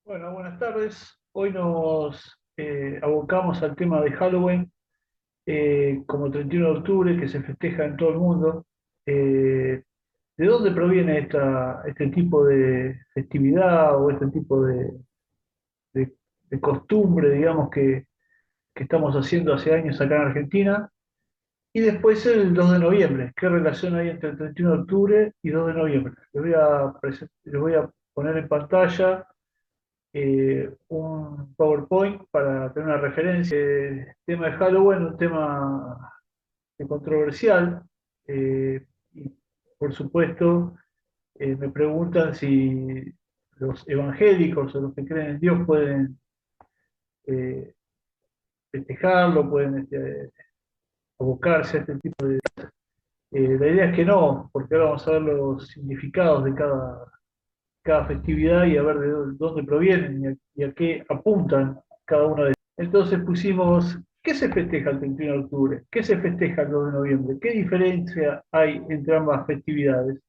Bueno, buenas tardes. Hoy nos abocamos al tema de Halloween como 31 de octubre que se festeja en todo el mundo. Eh, ¿De dónde proviene este tipo de festividad o este tipo de- de costumbre, digamos, que estamos haciendo hace años acá en Argentina? Y después el 2 de noviembre. ¿Qué relación hay entre el 31 de octubre y 2 de noviembre? Les voy a poner en pantalla un PowerPoint para tener una referencia. El tema de Halloween, un tema controversial. Y por supuesto, me preguntan si los evangélicos o los que creen en Dios pueden eh, festejarlo, pueden abocarse a este tipo. La idea es que no, porque ahora vamos a ver los significados de cada festividad y a ver de dónde provienen y a qué apuntan cada una de ellas. Entonces pusimos, ¿qué se festeja el 31 de octubre? ¿Qué se festeja el 2 de noviembre? ¿Qué diferencia hay entre ambas festividades?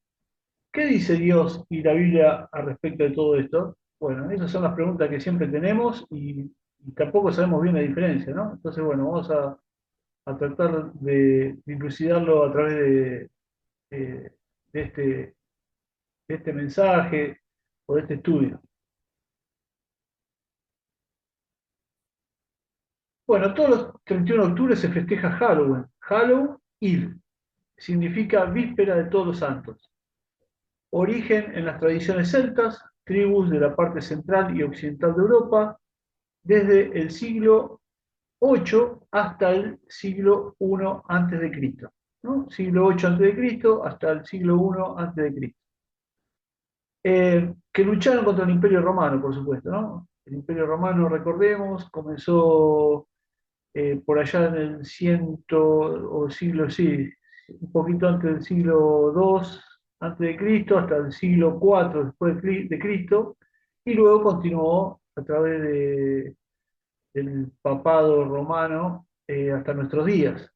¿Qué dice Dios y la Biblia al respecto de todo esto? Bueno, esas son las preguntas que siempre tenemos y tampoco sabemos bien la diferencia, ¿no? Entonces, bueno, vamos a tratar de dilucidarlo a través eh, de este mensaje o de este estudio. Bueno, todos los 31 de octubre se festeja Halloween. Hallow Eve significa víspera de todos los santos. Origen en las tradiciones celtas, tribus de la parte central y occidental de Europa, desde el siglo 8 hasta el siglo I antes de Cristo, ¿no? Siglo 8 antes de Cristo hasta el siglo I antes de Cristo. Que lucharon contra el Imperio Romano, por supuesto, ¿no? El Imperio Romano, recordemos, comenzó por allá en el ciento o siglo, sí, un poquito antes del siglo II antes de Cristo, hasta el siglo IV después de Cristo, y luego continuó a través del papado romano hasta nuestros días.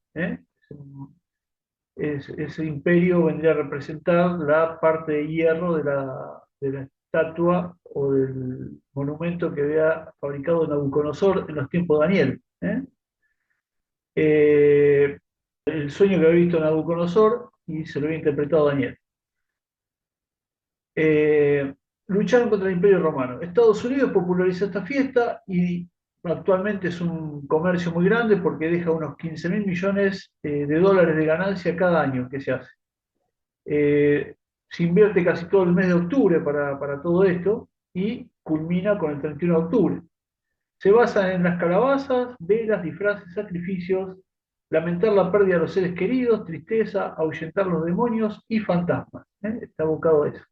Ese imperio vendría a representar la parte de hierro de la estatua o del monumento que había fabricado Nabucodonosor en los tiempos de Daniel. Eh, el sueño que había visto Nabucodonosor y se lo había interpretado Daniel. Eh, Lucharon contra el Imperio Romano. Estados Unidos popularizó esta fiesta y actualmente es un comercio muy grande porque deja unos 15.000 millones de dólares de ganancia cada año que se hace. Eh, Se invierte casi todo el mes de octubre para todo esto y culmina con el 31 de octubre. Se basan en las calabazas, velas, disfraces, sacrificios, lamentar la pérdida de los seres queridos, tristeza, ahuyentar los demonios y fantasmas. Está abocado a eso.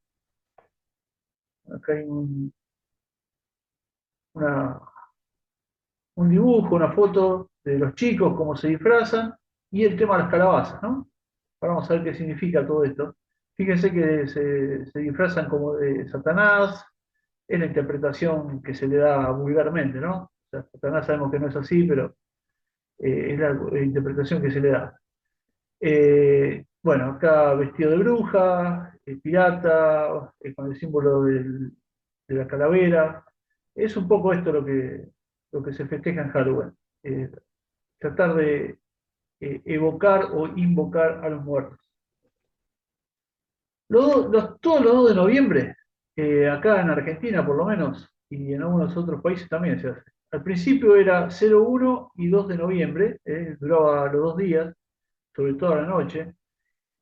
Acá hay una- un dibujo, una foto de los chicos, cómo se disfrazan, y el tema de las calabazas, ¿no? Ahora vamos a ver qué significa todo esto. Fíjense que se disfrazan como de Satanás, es la interpretación que se le da vulgarmente, ¿no? O sea, Satanás sabemos que no es así, pero es la interpretación que se le da. Bueno, acá vestido de bruja, pirata, con el símbolo de la calavera. Es un poco esto lo que se festeja en Halloween. Eh, Tratar de evocar o invocar a los muertos. Todos los 2 de noviembre, acá en Argentina por lo menos, y en algunos otros países también se hace. Al principio era 01 y 2 de noviembre, duraba los 2 días, sobre todo a la noche,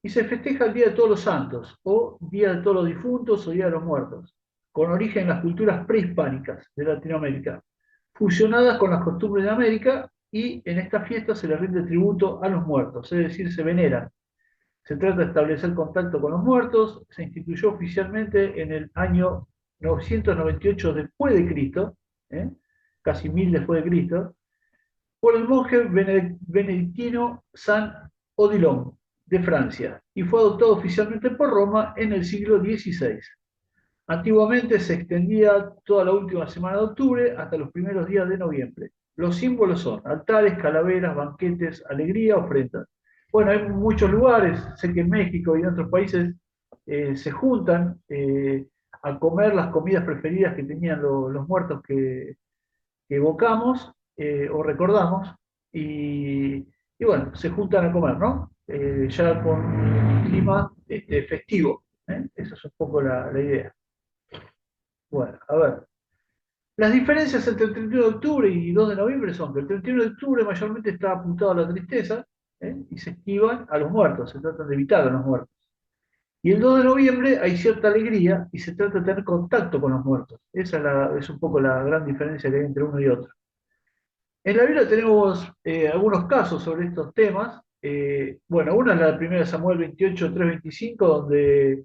y se festeja el Día de Todos los Santos, o Día de todos los Difuntos, o Día de los Muertos, con origen en las culturas prehispánicas de Latinoamérica, fusionadas con las costumbres de América, y en esta fiesta se le rinde tributo a los muertos, es decir, se veneran. Se trata de establecer contacto con los muertos, se instituyó oficialmente en el año 998 después de Cristo, ¿eh? Casi 1000 después de Cristo, por el monje benedictino San Odilon de Francia y fue adoptado oficialmente por Roma en el siglo XVI. Antiguamente se extendía toda la última semana de octubre hasta los primeros días de noviembre. Los símbolos son altares, calaveras, banquetes, alegría, ofrendas. Bueno, hay muchos lugares, sé que en México y en otros países se juntan a comer las comidas preferidas que tenían los muertos que evocamos o recordamos, y, y bueno, se juntan a comer, ¿no? Ya con un clima festivo, ¿eh? Esa es un poco la idea. Bueno, a ver. Las diferencias entre el 31 de octubre y 2 de noviembre son que el 31 de octubre mayormente está apuntado a la tristeza, y se esquivan a los muertos, se tratan de evitar a los muertos. Y el 2 de noviembre hay cierta alegría y se trata de tener contacto con los muertos. Esa es un poco la gran diferencia que hay entre uno y otro. En la Biblia tenemos algunos casos sobre estos temas. Bueno, una es la primera de Samuel 28, 3, 25, donde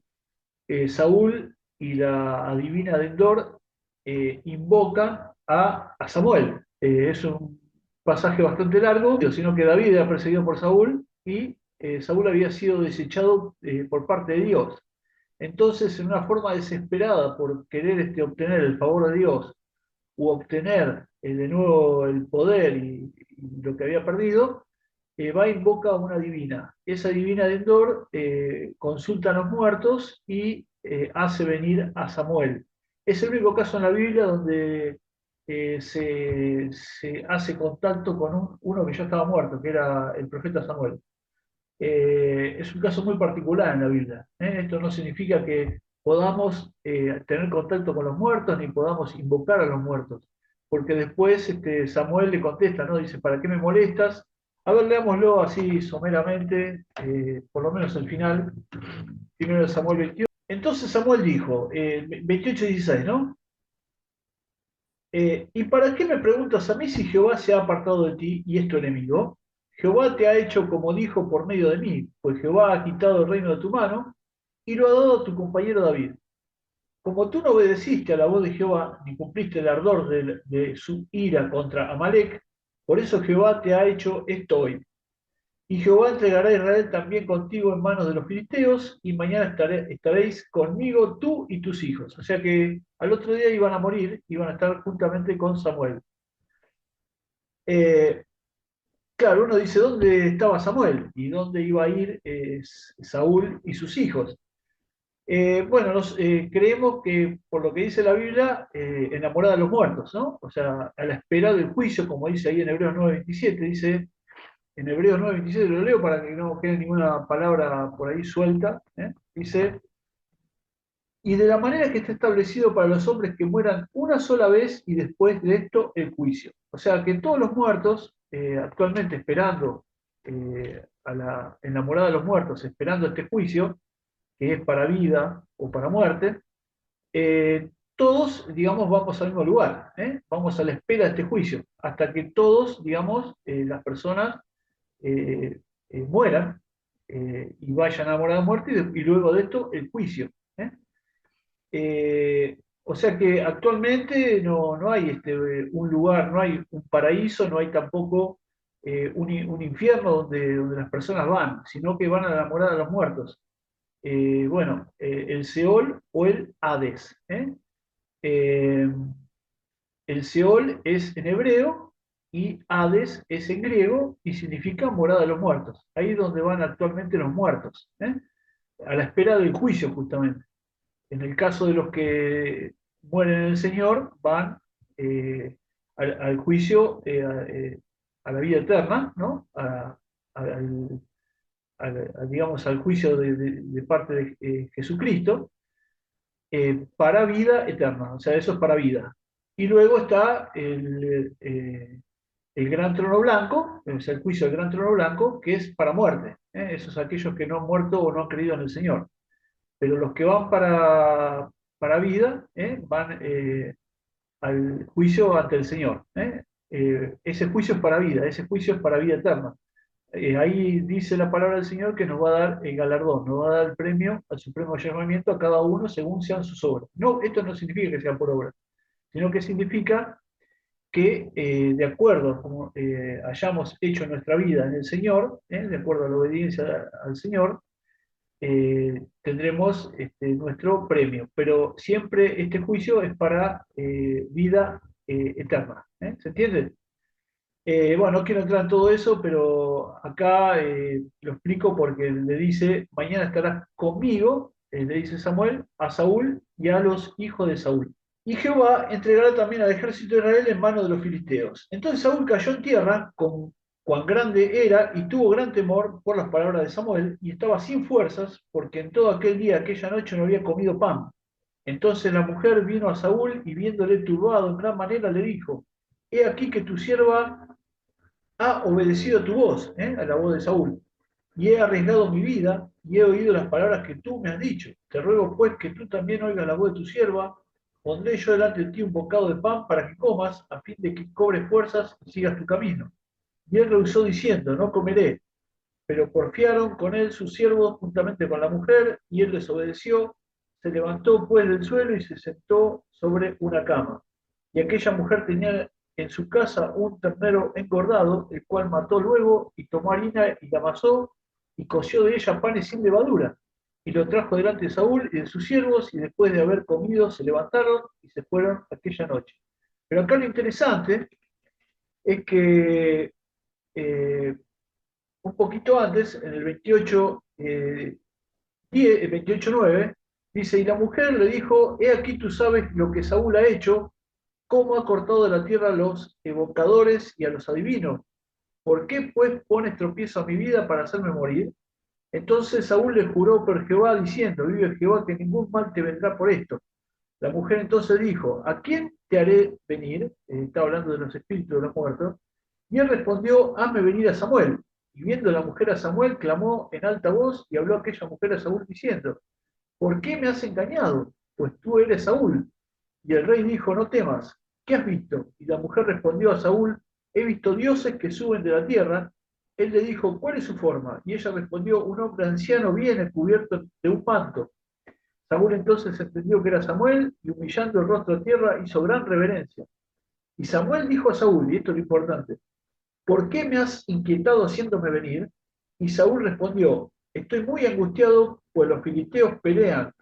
Saúl y la adivina de Endor invocan a Samuel. Es un pasaje bastante largo, sino que David era perseguido por Saúl y Saúl había sido desechado por parte de Dios. Entonces, en una forma desesperada por querer obtener el favor de Dios u obtener de nuevo el poder y lo que había perdido, va e invoca a una divina. Esa divina de Endor consulta a los muertos y hace venir a Samuel. Es el único caso en la Biblia donde se hace contacto con uno que ya estaba muerto, que era el profeta Samuel. Es un caso muy particular en la Biblia. Esto no significa que podamos tener contacto con los muertos ni podamos invocar a los muertos, porque después Samuel le contesta, ¿no? Dice, ¿para qué me molestas? A ver, leámoslo así someramente, por lo menos el final, primero de Samuel 21. Entonces Samuel dijo, 28:16, ¿no? ¿Y para qué me preguntas a mí si Jehová se ha apartado de ti y es tu enemigo? Jehová te ha hecho como dijo por medio de mí, pues Jehová ha quitado el reino de tu mano y lo ha dado a tu compañero David. Como tú no obedeciste a la voz de Jehová, ni cumpliste el ardor de su ira contra Amalek, por eso Jehová te ha hecho esto hoy. Y Jehová entregará a Israel también contigo en manos de los filisteos, y mañana estaréis conmigo tú y tus hijos. O sea que al otro día iban a morir, iban a estar juntamente con Samuel. Eh, claro, uno dice, ¿dónde estaba Samuel? ¿Y dónde iba a ir Saúl y sus hijos? Bueno, creemos que, por lo que dice la Biblia, enamorada de los muertos, ¿no? O sea, a la espera del juicio, como dice ahí en Hebreos 9:27, dice, en Hebreos 9:27 lo leo para que no quede ninguna palabra por ahí suelta, ¿eh? Dice, y de la manera que está establecido para los hombres que mueran una sola vez y después de esto el juicio. O sea, que todos los muertos, actualmente esperando a la enamorada de los muertos, esperando este juicio, que es para vida o para muerte, todos, digamos, vamos al mismo lugar, ¿eh? Vamos a la espera de este juicio, hasta que todos, digamos, las personas eh, mueran y vayan a morar de muerte y luego de esto el juicio. ¿Eh? O sea que actualmente no hay un lugar, no hay un paraíso, no hay tampoco un infierno donde las personas van, sino que van a la morada de los muertos. Bueno, el Seol o el Hades. Eh, el Seol es en hebreo y Hades es en griego y significa morada de los muertos. Ahí es donde van actualmente los muertos, a la espera del juicio justamente. En el caso de los que mueren en el Señor, van al juicio, a la vida eterna, ¿no? Al, digamos, al juicio de parte de Jesucristo, para vida eterna, o sea, eso es para vida. Y luego está el gran trono blanco, es el juicio del gran trono blanco, que es para muerte. Esos aquellos que no han muerto o no han creído en el Señor. Pero los que van para vida, van al juicio ante el Señor. Ese juicio es para vida, ese juicio es para vida eterna. Ahí dice la palabra del Señor que nos va a dar el galardón, nos va a dar el premio al supremo llamamiento a cada uno según sean sus obras. No, esto no significa que sea por obra, sino que significa que de acuerdo a como hayamos hecho nuestra vida en el Señor, de acuerdo a la obediencia al Señor, tendremos nuestro premio. Pero siempre este juicio es para vida eterna. ¿Se entiende? Bueno, no quiero entrar en todo eso, pero acá lo explico porque le dice, mañana estarás conmigo, le dice Samuel a Saúl y a los hijos de Saúl. Y Jehová entregará también al ejército de Israel en manos de los filisteos. Entonces Saúl cayó en tierra con cuán grande era y tuvo gran temor por las palabras de Samuel y estaba sin fuerzas porque en todo aquel día, aquella noche no había comido pan. Entonces la mujer vino a Saúl y viéndole turbado en gran manera le dijo, he aquí que tu sierva ha obedecido a tu voz, a la voz de Saúl, y he arriesgado mi vida y he oído las palabras que tú me has dicho. Te ruego pues que tú también oigas la voz de tu sierva, pondré yo delante de ti un bocado de pan para que comas, a fin de que cobres fuerzas y sigas tu camino. Y él rehusó diciendo, no comeré, pero porfiaron con él sus siervos juntamente con la mujer, y él desobedeció, se levantó pues del suelo y se sentó sobre una cama. Y aquella mujer tenía en su casa un ternero engordado, el cual mató luego y tomó harina y la amasó y coció de ella panes sin levadura. Y lo trajo delante de Saúl y de sus siervos, y después de haber comido se levantaron y se fueron aquella noche. Pero acá lo interesante es que eh, un poquito antes, en el 28, 10, el 28:9, dice, y la mujer le dijo, he aquí tú sabes lo que Saúl ha hecho, cómo ha cortado de la tierra a los evocadores y a los adivinos. ¿Por qué pues pones tropiezo a mi vida para hacerme morir? Entonces Saúl le juró por Jehová, diciendo, vive Jehová que ningún mal te vendrá por esto. La mujer entonces dijo, ¿a quién te haré venir? Está hablando de los espíritus de los muertos. Y él respondió, hazme venir a Samuel. Y viendo la mujer a Samuel, clamó en alta voz y habló aquella mujer a Saúl diciendo, ¿por qué me has engañado? Pues tú eres Saúl. Y el rey dijo, no temas, ¿qué has visto? Y la mujer respondió a Saúl, he visto dioses que suben de la tierra. Él le dijo, ¿cuál es su forma? Y ella respondió, un hombre anciano viene cubierto de un manto. Saúl entonces entendió que era Samuel y humillando el rostro a tierra hizo gran reverencia. Y Samuel dijo a Saúl, y esto es lo importante, ¿por qué me has inquietado haciéndome venir? Y Saúl respondió, estoy muy angustiado, pues los filisteos pelean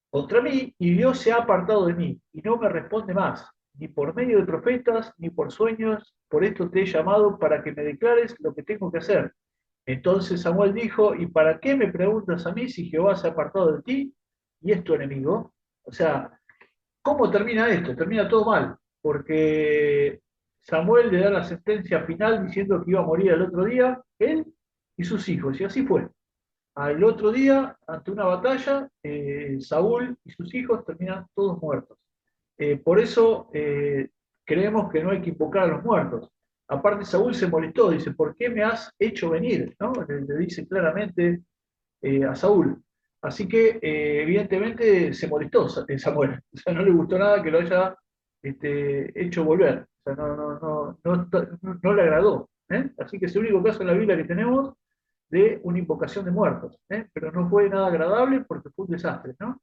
contra mí y Dios se ha apartado de mí y no me responde más, ni por medio de profetas, ni por sueños, por esto te he llamado para que me declares lo que tengo que hacer. Entonces Samuel dijo, ¿y para qué me preguntas a mí si Jehová se ha apartado de ti y es tu enemigo? O sea, ¿cómo termina esto? Termina todo mal, porque Samuel le da la sentencia final diciendo que iba a morir al otro día, él y sus hijos, y así fue. Al otro día, ante una batalla, Saúl y sus hijos terminan todos muertos. Por eso creemos que no hay que invocar a los muertos. Aparte, Saúl se molestó, dice, ¿por qué me has hecho venir? ¿No? Le dice claramente a Saúl. Así que, evidentemente, se molestó Samuel. O sea, no le gustó nada que lo haya hecho volver. O sea, no le agradó. Así que es el único caso en la Biblia que tenemos de una invocación de muertos, pero no fue nada agradable porque fue un desastre, ¿no?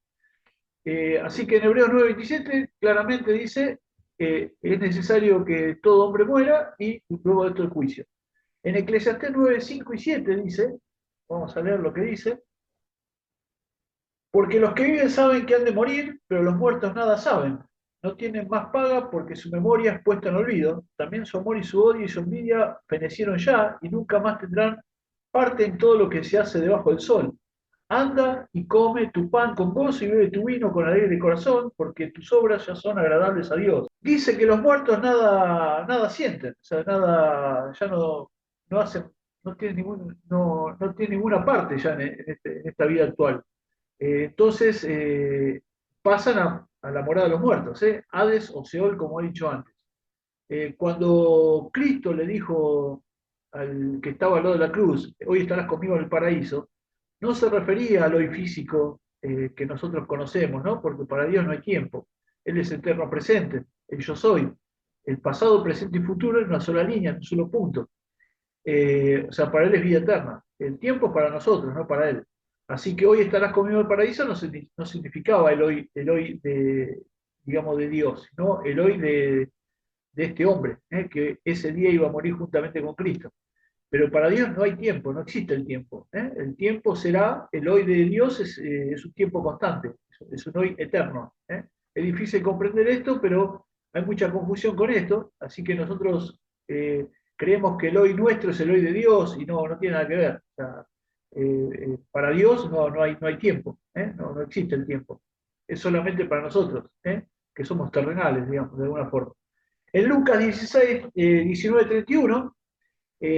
Así que en Hebreos 9:27 claramente dice que es necesario que todo hombre muera y luego de esto el juicio. En Eclesiastés 9:5 y 7 dice, vamos a leer lo que dice, porque los que viven saben que han de morir, pero los muertos nada saben. No tienen más paga porque su memoria es puesta en olvido. También su amor y su odio y su envidia fenecieron ya y nunca más tendrán parte en todo lo que se hace debajo del sol. Anda y come tu pan con gozo y bebe tu vino con alegre corazón, porque tus obras ya son agradables a Dios. Dice que los muertos nada sienten, o sea, nada, ya no hacen, no tienen ninguna parte ya en esta vida actual. Entonces pasan a la morada de los muertos, Hades o Seol, como he dicho antes. Cuando Cristo le dijo al que estaba al lado de la cruz, hoy estarás conmigo en el paraíso, no se refería al hoy físico que nosotros conocemos, ¿no? Porque para Dios no hay tiempo. Él es eterno presente, el yo soy. El pasado, presente y futuro en una sola línea, en un solo punto. O sea, para Él es vida eterna. El tiempo es para nosotros, no para Él. Así que hoy estarás conmigo en el paraíso no significaba el hoy de, digamos, de Dios, sino el hoy de este hombre, que ese día iba a morir juntamente con Cristo. Pero para Dios no hay tiempo, no existe el tiempo. El tiempo será, el hoy de Dios es un tiempo constante, es un hoy eterno. Es difícil comprender esto, pero hay mucha confusión con esto, así que nosotros creemos que el hoy nuestro es el hoy de Dios y no tiene nada que ver. O sea, para Dios no hay tiempo, no existe el tiempo. es solamente para nosotros, que somos terrenales, digamos, de alguna forma. En Lucas 16, 19:31,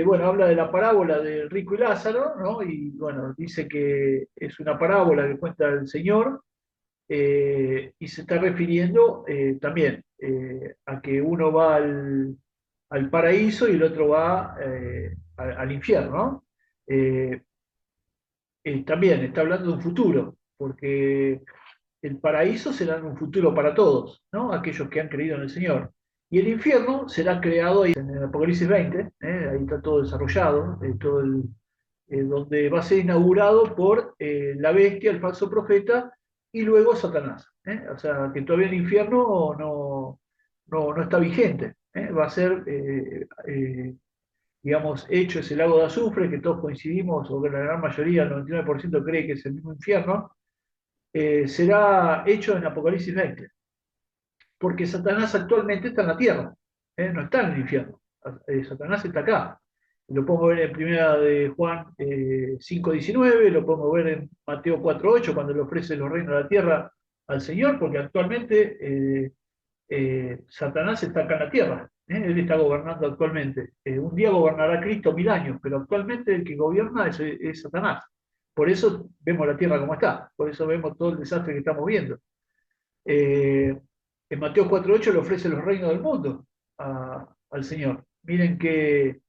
bueno, habla de la parábola del rico y Lázaro, ¿no? Y bueno, dice que es una parábola que cuenta el Señor, y se está refiriendo también a que uno va al paraíso y el otro va al infierno, ¿no? Eh, También está hablando de un futuro, porque el paraíso será en un futuro para todos, ¿no? Aquellos que han creído en el Señor. Y el infierno será creado ahí en el Apocalipsis 20, ahí está todo desarrollado, donde va a ser inaugurado por la bestia, el falso profeta, y luego Satanás. O sea, que todavía el infierno no está vigente. Va a ser, digamos, hecho ese lago de azufre, que todos coincidimos, o que la gran mayoría, el 99% cree que es el mismo infierno, será hecho en Apocalipsis 20, porque Satanás actualmente está en la tierra, no está en el infierno. Satanás está acá. Lo podemos ver en primera de Juan 5:19, lo podemos ver en Mateo 4:8, cuando le ofrece los reinos de la tierra al Señor, porque actualmente Satanás está acá en la tierra, él está gobernando actualmente. Un día gobernará Cristo 1000 años, pero actualmente el que gobierna es Satanás. Por eso vemos la tierra como está, por eso vemos todo el desastre que estamos viendo. Eh, en Mateo 4:8 le ofrece los reinos del mundo al Señor. Miren qué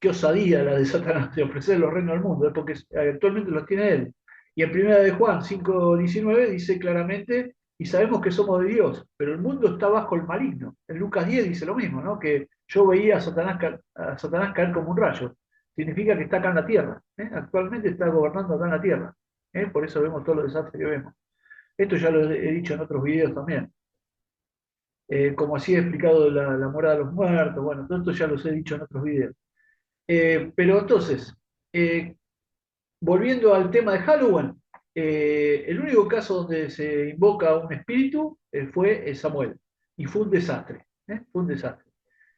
osadía la de Satanás de ofrecer los reinos del mundo, porque actualmente los tiene él. Y en primera de Juan 5:19 dice claramente, y sabemos que somos de Dios, pero el mundo está bajo el maligno. En Lucas 10 dice lo mismo, ¿no? Que yo veía a Satanás caer como un rayo. Significa que está acá en la tierra. Actualmente está gobernando acá en la tierra. Por eso vemos todos los desastres que vemos. Esto ya lo he dicho en otros videos también. Como así he explicado la morada de los muertos, bueno, todo esto ya los he dicho en otros videos. Pero entonces, eh, volviendo al tema de Halloween, el único caso donde se invoca a un espíritu fue Samuel, y fue un desastre, fue un desastre.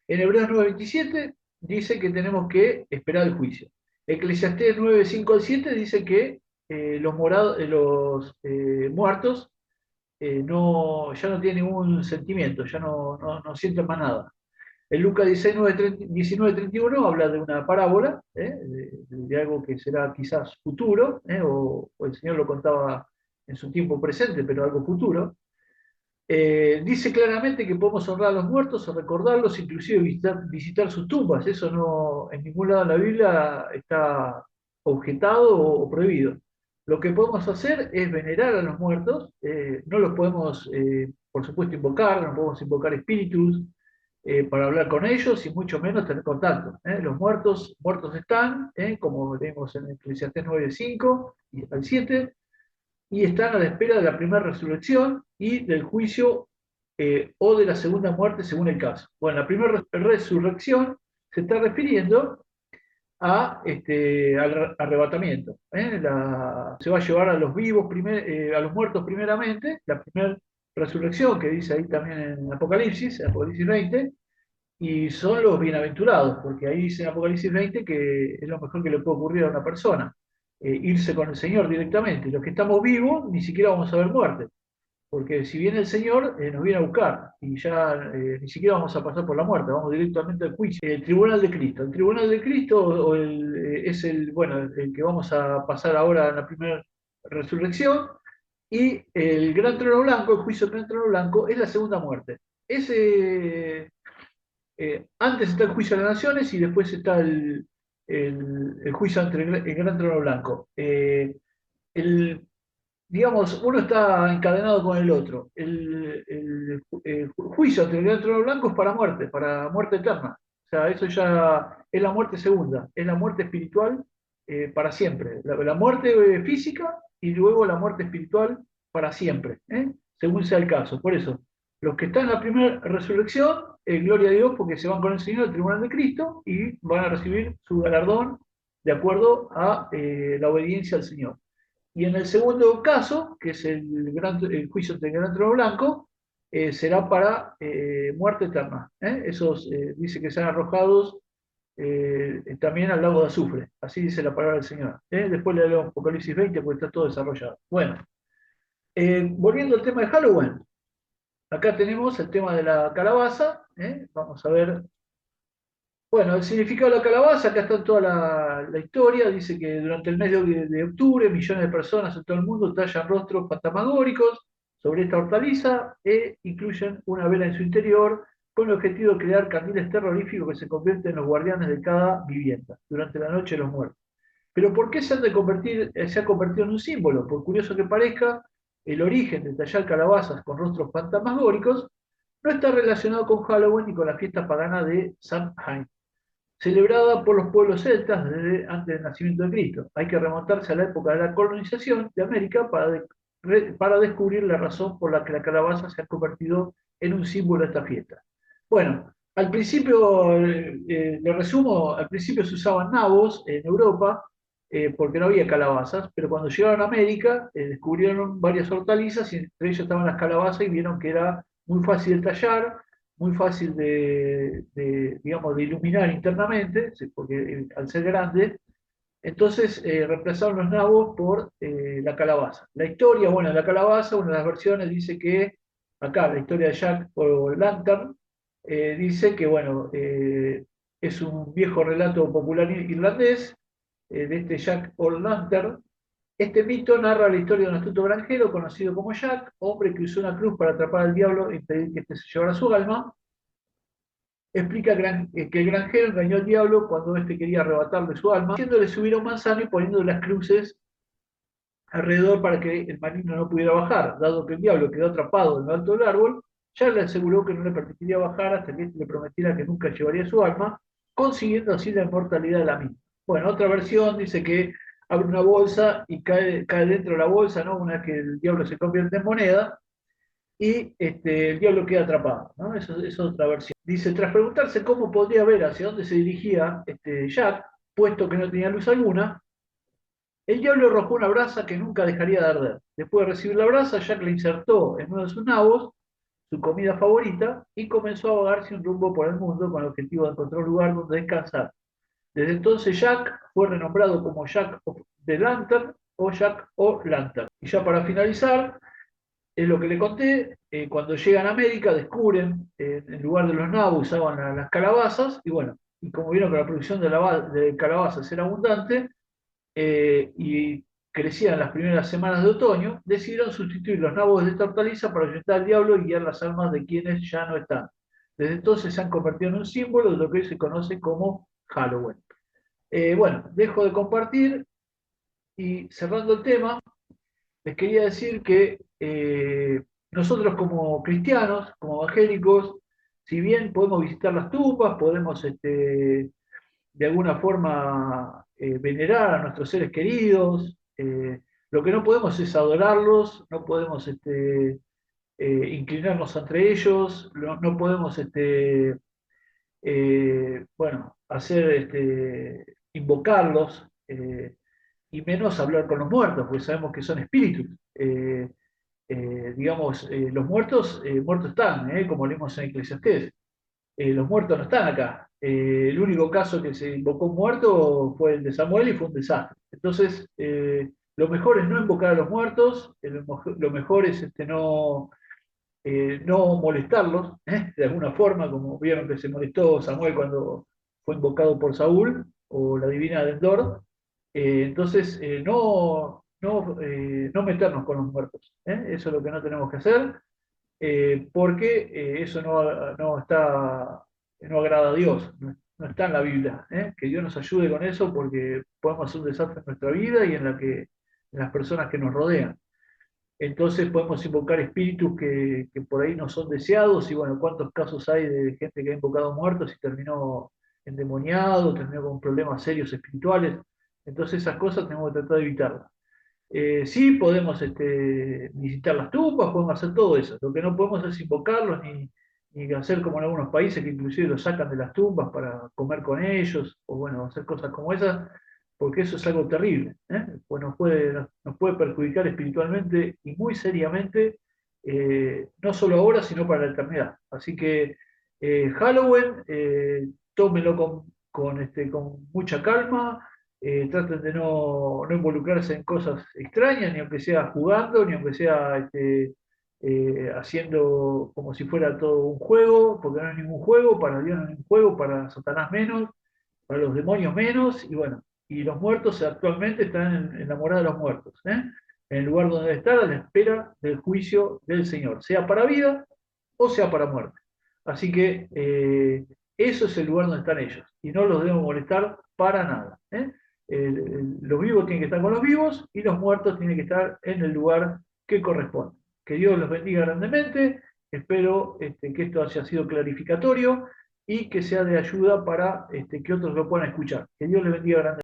En Hebreos 9:27 dice que tenemos que esperar el juicio. Eclesiastés 9:5 al 7 dice que los muertos ya no tienen ningún sentimiento, ya no sienten más nada. En Lucas 19:31 habla de una parábola, de algo que será quizás futuro, o el Señor lo contaba en su tiempo presente, pero algo futuro. Dice claramente que podemos honrar a los muertos o recordarlos, inclusive visitar sus tumbas. Eso no, en ningún lado de la Biblia está objetado o prohibido. Lo que podemos hacer es venerar a los muertos, no los podemos, por supuesto, invocar, no podemos invocar espíritus para hablar con ellos y mucho menos tener contacto. Los muertos, muertos están, como leemos en Eclesiastés 9:5 y al 7, y están a la espera de la primera resurrección y del juicio o de la segunda muerte según el caso. Bueno, la primera resurrección se está refiriendo al arrebatamiento. Se va a llevar a los vivos, a los muertos primeramente, la primera resurrección que dice ahí también en Apocalipsis 20, y son los bienaventurados, porque ahí dice en Apocalipsis 20 que es lo mejor que le puede ocurrir a una persona, irse con el Señor directamente. Los que estamos vivos ni siquiera vamos a ver muerte, porque si viene el Señor nos viene a buscar y ya ni siquiera vamos a pasar por la muerte, vamos directamente al juicio. El tribunal de Cristo. El tribunal de Cristo es bueno, el que vamos a pasar ahora en la primera resurrección, y el gran trono blanco, el juicio del gran trono blanco, es la segunda muerte. Ese Antes está el juicio de las naciones y después está el juicio entre el gran trono blanco. El, digamos, uno está encadenado con el otro. El juicio entre el gran trono blanco es para muerte eterna. O sea, eso ya es la muerte segunda, es la muerte espiritual para siempre. La muerte física y luego la muerte espiritual para siempre, según sea el caso. Por eso, los que están en la primera resurrección, gloria a Dios, porque se van con el Señor al tribunal de Cristo y van a recibir su galardón de acuerdo a la obediencia al Señor. Y en el segundo caso, que es el juicio del gran trono blanco, será para muerte eterna. Esos dice que serán arrojados también al lago de azufre. Así dice la palabra del Señor. Después le leo Apocalipsis 20 porque está todo desarrollado. Bueno, Volviendo al tema de Halloween, acá tenemos el tema de la calabaza. Vamos a ver. Bueno, el significado de la calabaza, acá está toda la historia. Dice que durante el mes de octubre, millones de personas en todo el mundo tallan rostros fantasmagóricos sobre esta hortaliza e incluyen una vela en su interior con el objetivo de crear candiles terroríficos que se convierten en los guardianes de cada vivienda durante la noche de los muertos. Pero ¿por qué se ha convertido en un símbolo? Por curioso que parezca, el origen de tallar calabazas con rostros fantasmagóricos no está relacionado con Halloween ni con la fiesta pagana de Samhain, celebrada por los pueblos celtas desde antes del nacimiento de Cristo. Hay que remontarse a la época de la colonización de América para descubrir la razón por la que la calabaza se ha convertido en un símbolo de esta fiesta. Bueno, al principio, le resumo, al principio se usaban nabos en Europa porque no había calabazas, pero cuando llegaron a América descubrieron varias hortalizas y entre ellas estaban las calabazas y vieron que era muy fácil de tallar, muy fácil digamos, de iluminar internamente, porque al ser grande, entonces reemplazaron los nabos por la calabaza. La historia, bueno, de la calabaza, una de las versiones dice que, acá, la historia de Jack o Lantern, dice que, bueno, es un viejo relato popular irlandés, de este Jack O'Lantern. Este mito narra la historia de un astuto granjero conocido como Jack, hombre que usó una cruz para atrapar al diablo e impedir que éste se llevara su alma. Explica que el granjero engañó al diablo cuando éste quería arrebatarle su alma, haciéndole subir a un manzano y poniendo las cruces alrededor para que el marino no pudiera bajar. Dado que el diablo quedó atrapado en lo alto del árbol, Jack le aseguró que no le permitiría bajar hasta que éste le prometiera que nunca llevaría su alma, consiguiendo así la inmortalidad de la misma. Bueno, otra versión dice que abre una bolsa y cae dentro de la bolsa, ¿no? Una vez que el diablo se convierte en moneda, y el diablo queda atrapado, ¿no? Eso es otra versión. Dice, tras preguntarse cómo podría ver hacia dónde se dirigía Jack, puesto que no tenía luz alguna, el diablo arrojó una brasa que nunca dejaría de arder. Después de recibir la brasa, Jack la insertó en uno de sus nabos, su comida favorita, y comenzó a vagarse un rumbo por el mundo con el objetivo de encontrar un lugar donde descansar. Desde entonces Jack fue renombrado como Jack of the Lantern o Jack o Lantern. Y ya para finalizar, es lo que le conté, cuando llegan a América descubren, en lugar de los nabos usaban las calabazas, y bueno, y como vieron que la producción de calabazas era abundante, y crecían las primeras semanas de otoño, decidieron sustituir los nabos de esta hortaliza para ahuyentar al diablo y guiar las almas de quienes ya no están. Desde entonces se han convertido en un símbolo de lo que hoy se conoce como Halloween. Bueno, dejo de compartir y cerrando el tema, les quería decir que nosotros como cristianos, como evangélicos, si bien podemos visitar las tumbas, podemos de alguna forma venerar a nuestros seres queridos, lo que no podemos es adorarlos, no podemos inclinarnos entre ellos, no podemos bueno, hacer invocarlos, y menos hablar con los muertos, porque sabemos que son espíritus. Digamos, los muertos, muertos están, como leemos en Eclesiastés. Los muertos no están acá. El único caso que se invocó un muerto fue el de Samuel y fue un desastre. Entonces, lo mejor es no invocar a los muertos, lo mejor es no molestarlos, de alguna forma, como vieron que se molestó Samuel cuando fue invocado por Saúl, o la divina de Endor. Entonces, no meternos con los muertos, eso es lo que no tenemos que hacer, porque eso no agrada a Dios, no está en la Biblia. Que Dios nos ayude con eso, porque podemos hacer un desastre en nuestra vida y en las personas que nos rodean. Entonces podemos invocar espíritus que por ahí no son deseados, y bueno, cuántos casos hay de gente que ha invocado muertos y terminó endemoniado, terminó con problemas serios espirituales. Entonces esas cosas tenemos que tratar de evitarlas. Sí, podemos visitar las tumbas, podemos hacer todo eso. Lo que no podemos es invocarlos ni hacer como en algunos países que inclusive los sacan de las tumbas para comer con ellos, o bueno, hacer cosas como esas, porque eso es algo terrible, pues nos puede perjudicar espiritualmente y muy seriamente, no solo ahora, sino para la eternidad. Así que Halloween, tómelo con mucha calma, traten de no involucrarse en cosas extrañas, ni aunque sea jugando, ni aunque sea haciendo como si fuera todo un juego, porque no es ningún juego, para Dios no es ningún juego, para Satanás menos, para los demonios menos, y bueno, y los muertos actualmente están en la morada de los muertos, ¿eh? En el lugar donde están a la espera del juicio del Señor, sea para vida o sea para muerte. Así que eso es el lugar donde están ellos, y no los debemos molestar para nada, ¿eh? Los vivos tienen que estar con los vivos y los muertos tienen que estar en el lugar que corresponde. Que Dios los bendiga grandemente. Espero que esto haya sido clarificatorio y que sea de ayuda para que otros lo puedan escuchar. Que Dios les bendiga grandemente.